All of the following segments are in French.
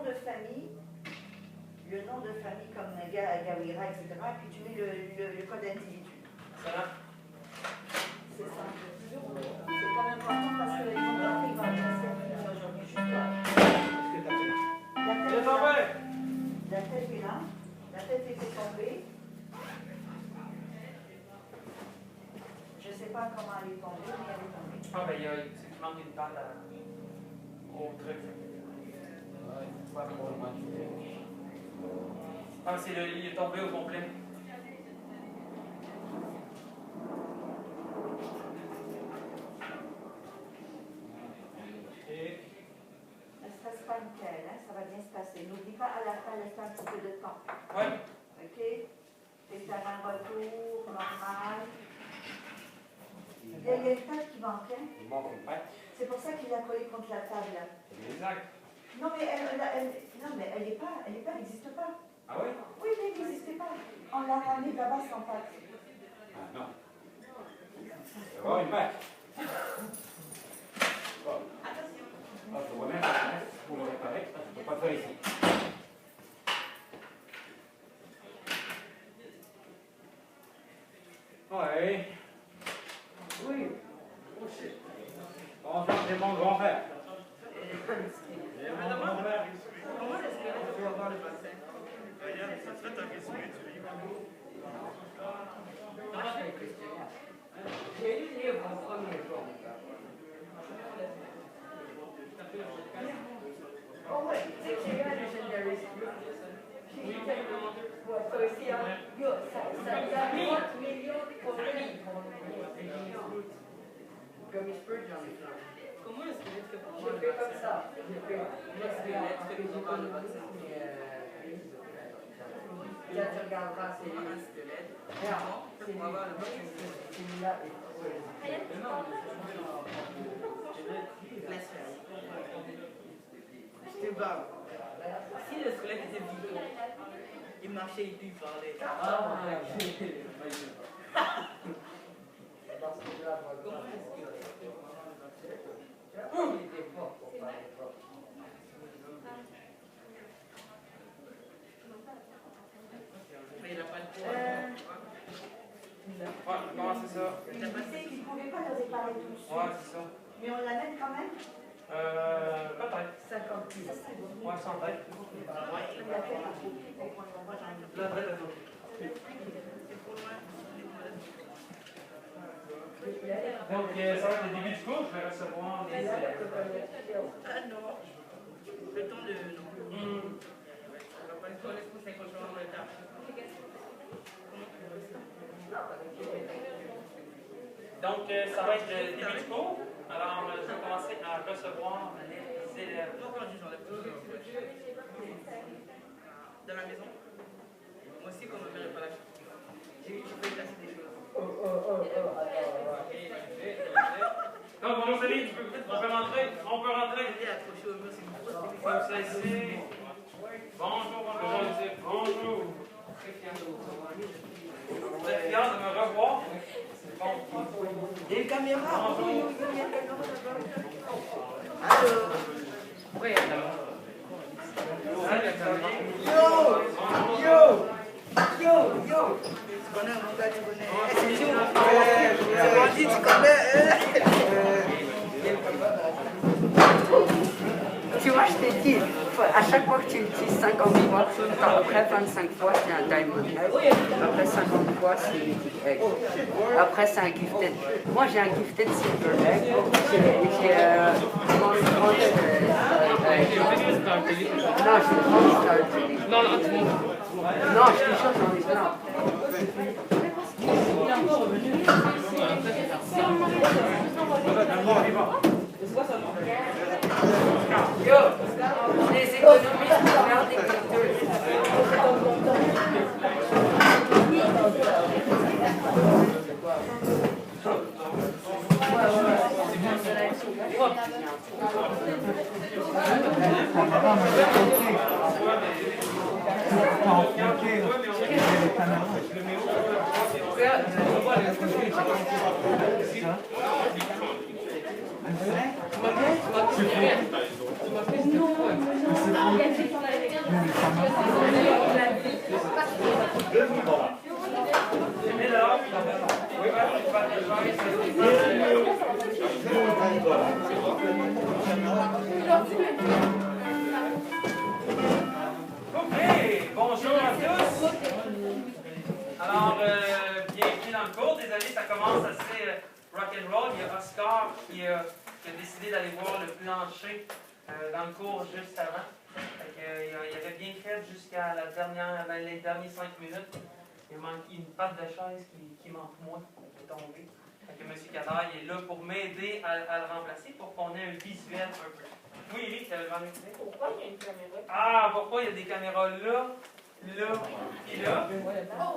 de famille, comme Gawira, etc. Puis tu mets le code individu. Ça va? C'est ça. C'est quand même important parce que ils vont rentrer dans le service aujourd'hui. Juste là. La tête est là. La tête était tombée. Je ne sais pas comment elle est tombée, mais elle est tombée. Ah, ben, il manque une patte au truc. Ah, il est tombé au complet. Ne stresse pas, Michael, hein? Ça va bien se passer. N'oublie pas à la fin, laisse-toi un petit peu de temps. Oui. OK? C'est un retour normal. Il y a une patte qui manquait. Il manque une patte. C'est pour ça qu'il l'a collée contre la table. Là. Exact. Non, mais elle n'est pas, elle n'existe pas. Ah oui? Oui, mais elle n'existait pas. On l'a ramenée là-bas sans patte. Ah non. Il va y avoir une patte. Bon. Attention. Ah, je vois même pour le réparer, ça ne peut pas faire ici. Ouais. Oui. Oh shit. Bon, ça c'est mon grand-père. Comment est-ce que tu vas avoir le vaccin? Regarde, ça te fait un résumé du livre. J'ai lu le livre en premier jour. Oh, ouais, tu sais que j'ai eu un Legendary Spirit. J'ai eu tellement. Ouais, ça aussi, hein. Yo, ça nous a 30 millions de problèmes. Gummy Spirit, j'en ai plein. Comment est-ce que tu fais pour Je avoir le fais comme vaccin? ça. J'ai fait Comment le vaccin? tu regarderas, c'est Un squelette. regarde, c'est Pour avoir le vaccin. celui-là. Laisse faire. Je te parle. Si le squelette était vivant, il marchait et puis il parlait. Ah, Comment est-ce que il était fort pour parler fort. mais il n'a pas de poids. Ouais, comment c'est ça? Il disait qu'il ne pouvait pas le réparer tout de suite. Ouais, c'est ça. Mais on l'amène quand même. Peut-être. 50 000. Ouais, sans tête. Il a fait un coup. La tête est tout. Donc, ça va être le début du cours, je vais recevoir les. Ah non. Le temps de. On va pas le faire les coups 50 jours en retard. Donc, ça va être le début du cours. Alors, je vais commencer à recevoir les élèves. Moi, quand je j'enlève tout dans la maison, moi aussi, quand ma mère n'est pas là, je peux y casser des choses. Donc, bonjour Céline, on peut rentrer? On peut rentrer? Il est accroché au mur, c'est une grosse télé. Comme ça ici. Bonjour, bonjour. Vous êtes fiers de me revoir? Bon. Il y a une caméra. Bonjour. Allô? Oui, Yo! Tu connais mon gars, tu connais. C'est Bandit, tu connais. tu vois, je t'ai dit, à chaque fois que tu utilises 50 fois, après 25 fois, c'est un diamond egg. Après 50 fois, c'est un mythic egg. Après, c'est un gifted. Moi, j'ai un gifted silver egg. J'ai non, j'ai 30 star jelly. Non, je te jure, j'en ai plein. Yo, les économistes vont faire des compteurs. Bonjour à tous. Alors, bienvenue dans le cours. Désolé, ça commence assez rock'n'roll. Il y a Oscar qui a décidé d'aller voir le plancher dans le cours juste avant. Il avait bien fait jusqu'à les dernières 5 minutes. Il manque une patte de chaise qui manque moins, qui est tombée. M. Cadre est là pour m'aider à le remplacer pour qu'on ait un visuel un peu. Oui, oui, tu avais demandé. Pourquoi il y a une caméra? Ah, pourquoi il y a des caméras là, là et là?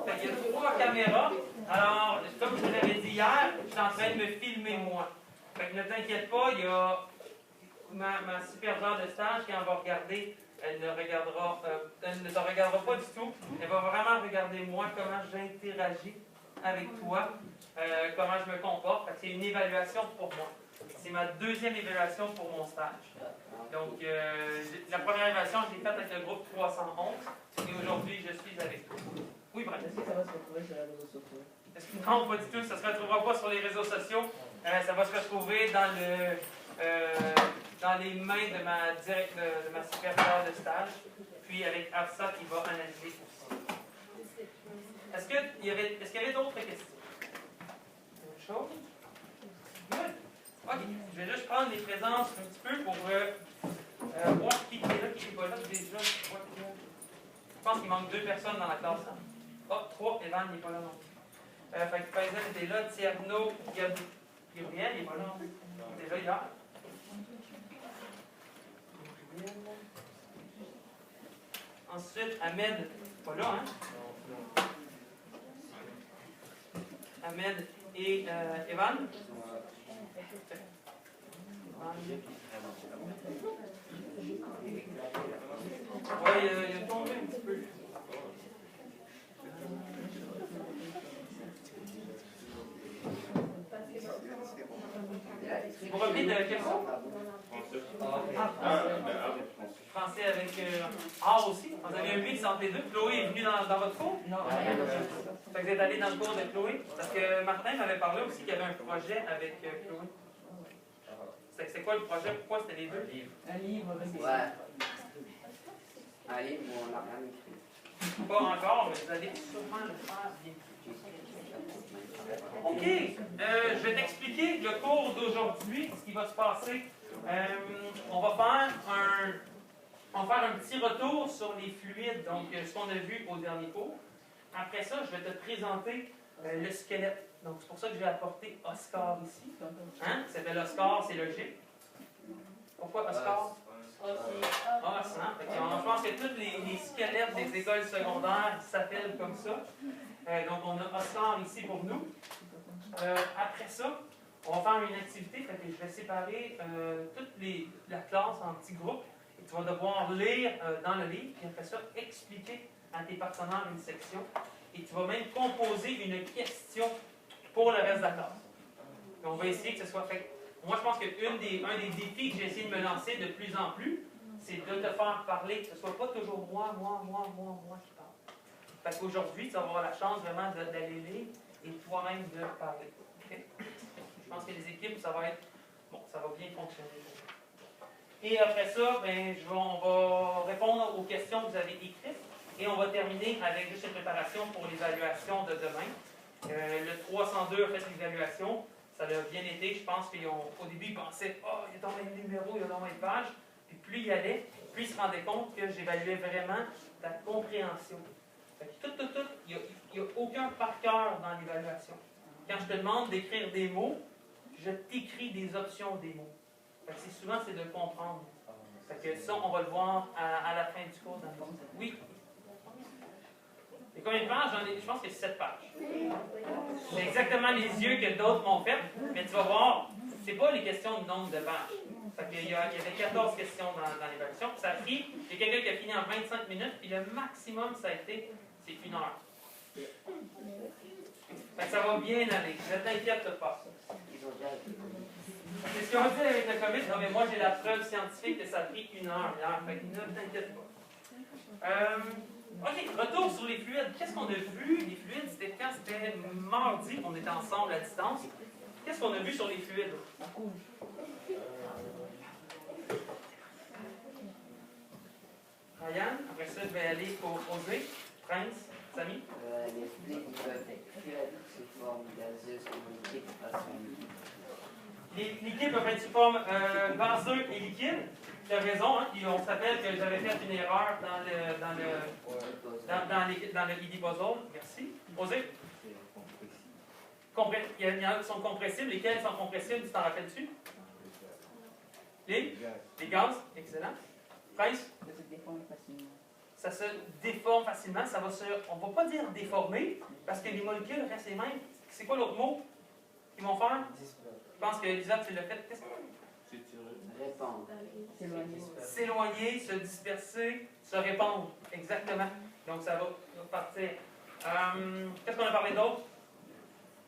Fait qu'il y a 3 caméras. Alors, comme je vous l'avais dit hier, je suis en train de me filmer moi. Fait que ne t'inquiète pas, il y a ma superviseure de stage qui en va regarder. Elle ne te regardera pas du tout. Elle va vraiment regarder moi, comment j'interagis avec toi, comment je me comporte. C'est une évaluation pour moi. C'est ma deuxième évaluation pour mon stage. Donc, la première évaluation, je l'ai faite avec le groupe 311. Et aujourd'hui, je suis avec toi. Oui, Brad. Est-ce que ça va se retrouver sur les réseaux sociaux? Non, pas du tout. Ça ne se retrouvera pas sur les réseaux sociaux. Ça va se retrouver dans les mains de ma superviseure de stage. Puis avec Afsa qui va analyser aussi. Est-ce qu'il y avait d'autres questions? Autre chose? Good. OK. Je vais juste prendre les présences un petit peu pour voir qui est là, qui n'est pas là déjà. Je pense qu'il manque 2 personnes dans la classe. Ah, 3. Evan n'est pas là non plus. Fait que Faisal était là. Tierno, Gabriel n'est pas là non plus. Il était là hier. Ensuite, Ahmed, pas là, hein? Ahmed et Evan. Oui, il a tombé un petit peu. Vous revenez de quel cours? Français avec art aussi. Vous avez un mix entre les deux. Chloé est venue dans votre cours? Non. Fait que vous êtes allé dans le cours de Chloé? Parce que Martin m'avait parlé aussi qu'il y avait un projet avec Chloé. C'est quoi le projet? Pourquoi c'était les deux? Un livre avec des... Ouais. Un livre où on n'a rien écrit. Pas encore, mais vous allez sûrement le faire bien. OK. Je vais t'expliquer le cours d'aujourd'hui, ce qui va se passer. On va faire un petit retour sur les fluides, donc ce qu'on a vu au dernier cours. Après ça, je vais te présenter le squelette. Donc, c'est pour ça que j'ai apporté Oscar ici. Hein? Ça s'appelle Oscar, c'est logique. Pourquoi Oscar? Ah, hein? Je pense que tous les squelettes des écoles secondaires s'appellent comme ça. Donc, on a Oscar ici pour nous. Après ça, on va faire une activité. Fait que je vais séparer toute la classe en petits groupes. Et tu vas devoir lire dans le livre, et après ça, expliquer à tes partenaires une section. Et tu vas même composer une question pour le reste de la classe. Et on va essayer que ce soit fait. Moi, je pense qu'un des défis que j'ai essayé de me lancer de plus en plus, c'est de te faire parler, que ce ne soit pas toujours moi qui parle. Fait qu'aujourd'hui, tu vas avoir la chance vraiment d'aller lire et toi-même de parler. Okay? Je pense que les équipes, ça va bien fonctionner. Et après ça, on va répondre aux questions que vous avez écrites et on va terminer avec juste une préparation pour l'évaluation de demain. Le 302 a fait l'évaluation. Ça a bien été. Je pense qu'au début, ils pensaient « Oh, il y a dans mes numéros, il y a dans mes pages. » Puis plus il y allait, plus ils se rendaient compte que j'évaluais vraiment ta compréhension. Fait que il n'y a aucun par cœur dans l'évaluation. Quand je te demande d'écrire des mots, je t'écris des options des mots. Fait que souvent, c'est de comprendre. Fait que ça, on va le voir à la fin du cours. Oui? Et combien de pages? Je pense que c'est 7 pages. C'est exactement les yeux que d'autres m'ont fait, mais tu vas voir, c'est pas les questions de nombre de pages. Fait qu'il y avait 14 questions dans l'évaluation. Ça a pris, il y a quelqu'un qui a fini en 25 minutes, puis le maximum, ça a été, c'est 1 heure. Fait que ça va bien aller. Ne t'inquiète pas. C'est ce qu'on dit avec le COVID. Non, mais moi, j'ai la preuve scientifique que ça a pris 1 heure hier. Fait que ne t'inquiète pas. OK, retour sur les fluides. Qu'est-ce qu'on a vu? Les fluides, c'était quand c'était mardi qu'on était ensemble à distance. Qu'est-ce qu'on a vu sur les fluides? Ryan, après ça, je vais aller pour Osée, Prince, Samy. Les fluides peuvent être fluides sous forme gazeuse ou liquide façon liquide. Les liquides peuvent être sous forme gazeux et liquide. Tu as raison, hein? Puis on se rappelle que j'avais fait une erreur dans le ED puzzle. Merci. Osée. Il y en a qui sont compressibles. Lesquels sont compressibles, tu t'en rappelles-tu? Les gaz. Excellent. Prince? Ça se déforme facilement. Ça se déforme facilement. Ça va se, on ne va pas dire déformer, parce que les molécules restent les mêmes. C'est quoi l'autre mot qu'ils vont faire? Je pense que Elisa, tu l'as fait. Qu'est-ce que Répondre. s'éloigner, se disperser, se répandre. Exactement. Donc, ça va partir. Qu'est-ce qu'on a parlé d'autre?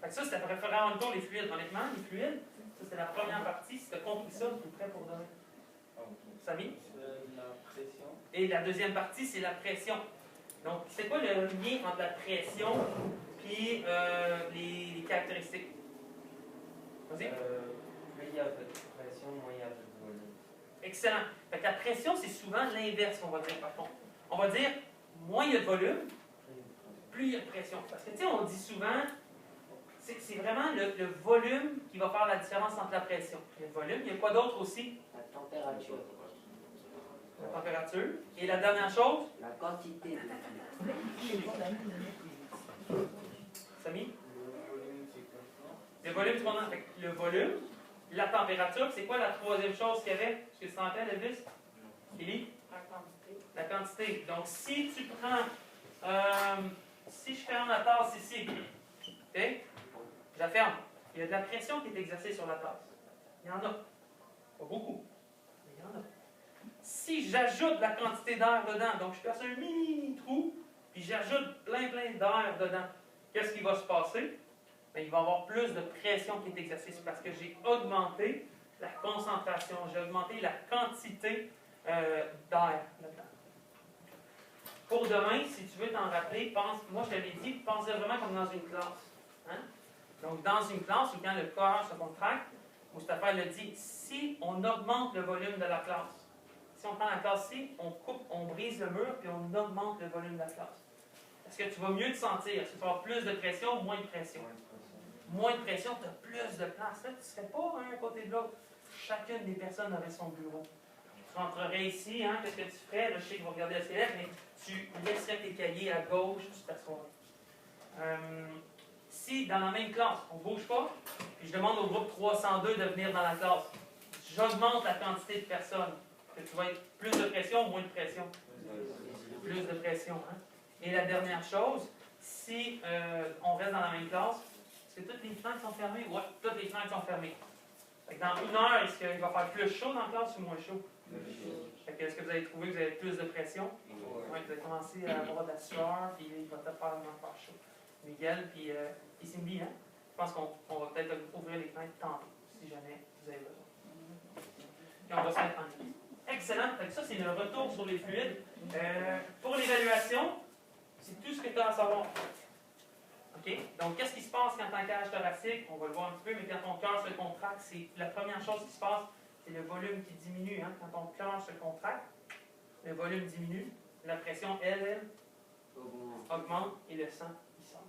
Fait que ça, c'était référent en tour les fluides. Honnêtement, les fluides, ça, c'était la première partie. Si tu as compris ça, tu es prêt pour demain. Samy? La pression. Et la deuxième partie, c'est la pression. Donc, c'est quoi le lien entre la pression et les caractéristiques? Vas-y. Plus il y a de pression, moins il y a de volume. Excellent. Fait que la pression, c'est souvent l'inverse qu'on va dire par contre. On va dire, moins il y a de volume, plus il y a de pression. Parce que, tu sais, on dit souvent, c'est vraiment le volume qui va faire la différence entre la pression. Il y a le volume, il y a quoi d'autre aussi? La température. La température. Et la dernière chose? La quantité de fluide. Samy? Le volume, c'est constant. Le volume, c'est qu'on a. Fait que le volume, la température, c'est quoi la troisième chose qu'il y avait? Est-ce que tu t'en rappelles, Elvis? Lily? La quantité. La quantité. Donc, si tu prends. Si je ferme la tasse ici, OK? Je la ferme. Il y a de la pression qui est exercée sur la tasse. Il y en a. Pas beaucoup, mais il y en a. Si j'ajoute la quantité d'air dedans, donc je perce un mini trou, puis j'ajoute plein d'air dedans, qu'est-ce qui va se passer? Bien, il va y avoir plus de pression qui est exercée. C'est parce que j'ai augmenté la concentration, j'ai augmenté la quantité d'air dedans. Pour demain, si tu veux t'en rappeler, moi je te l'ai dit, pense vraiment comme dans une classe. Hein? Donc, dans une classe où quand le corps se contracte, Mustapha le dit, si on augmente le volume de la classe, si on prend la classe ici, on coupe, on brise le mur, puis on augmente le volume de la classe. Est-ce que tu vas mieux te sentir? Est-ce que tu vas avoir plus de pression ou moins de pression? Moins de pression, tu as plus de place. Là, tu ne serais pas un à côté de l'autre. Chacune des personnes aurait son bureau. Tu rentrerais ici, hein, qu'est-ce que tu ferais? Là, je sais que vous regardez le ciel, mais tu laisserais tes cahiers à gauche, tu t'assoirais. Si dans la même classe, on ne bouge pas, puis je demande au groupe 302 de venir dans la classe, j'augmente la quantité de personnes. Que tu vas être plus de pression ou moins de pression? Plus de pression. Hein? Et la dernière chose, si on reste dans la même classe, est-ce que toutes les fenêtres sont fermées? Oui, toutes les fenêtres sont fermées. Fait que dans une heure, est-ce qu'il va faire plus chaud dans la classe ou moins chaud? Fait que est-ce que vous avez trouvé que vous avez plus de pression? Oui, vous avez commencé à avoir de la sueur, puis il va peut-être faire chaud. Miguel, puis Cindy, hein? Je pense qu'on va peut-être ouvrir les fenêtres tantôt, si jamais vous avez besoin. Puis on va se mettre en ligne. Excellent. Fait que ça, c'est le retour sur les fluides. Pour l'évaluation, c'est tout ce que tu as à savoir. OK? Donc, qu'est-ce qui se passe quand tu as un cage thoracique? On va le voir un petit peu, mais quand ton cœur se contracte, c'est la première chose qui se passe, c'est le volume qui diminue. Hein? Quand ton cœur se contracte, le volume diminue. La pression, elle, augmente et le sang, il sort.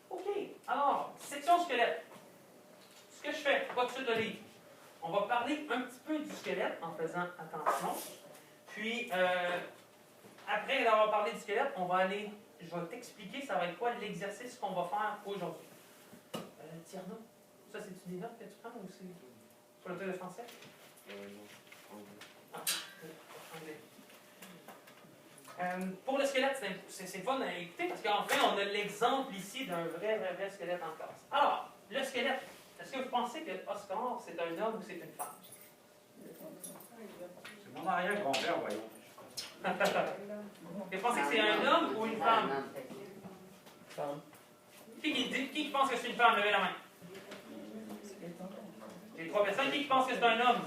OK. Alors, section squelette. Ce que je fais, pas tout de suite le livre. On va parler un petit peu du squelette en faisant attention. Puis, après avoir parlé du squelette, on va aller, je vais t'expliquer ça va être quoi l'exercice qu'on va faire aujourd'hui. Tierno, ça c'est-tu des notes que tu prends ou c'est sur le truc de français? Ah, anglais. Pour le squelette, c'est fun à écouter parce qu'en fait, on a l'exemple ici d'un vrai squelette en classe. Alors, le squelette. Est-ce que vous pensez que Oscar, c'est un homme ou c'est une femme? C'est mon arrière-grand-père, voyons. Vous pensez que c'est un homme ou une femme? Femme. Qui pense que c'est une femme? Levez la main. J'ai 3 personnes. Qui pense que c'est un homme?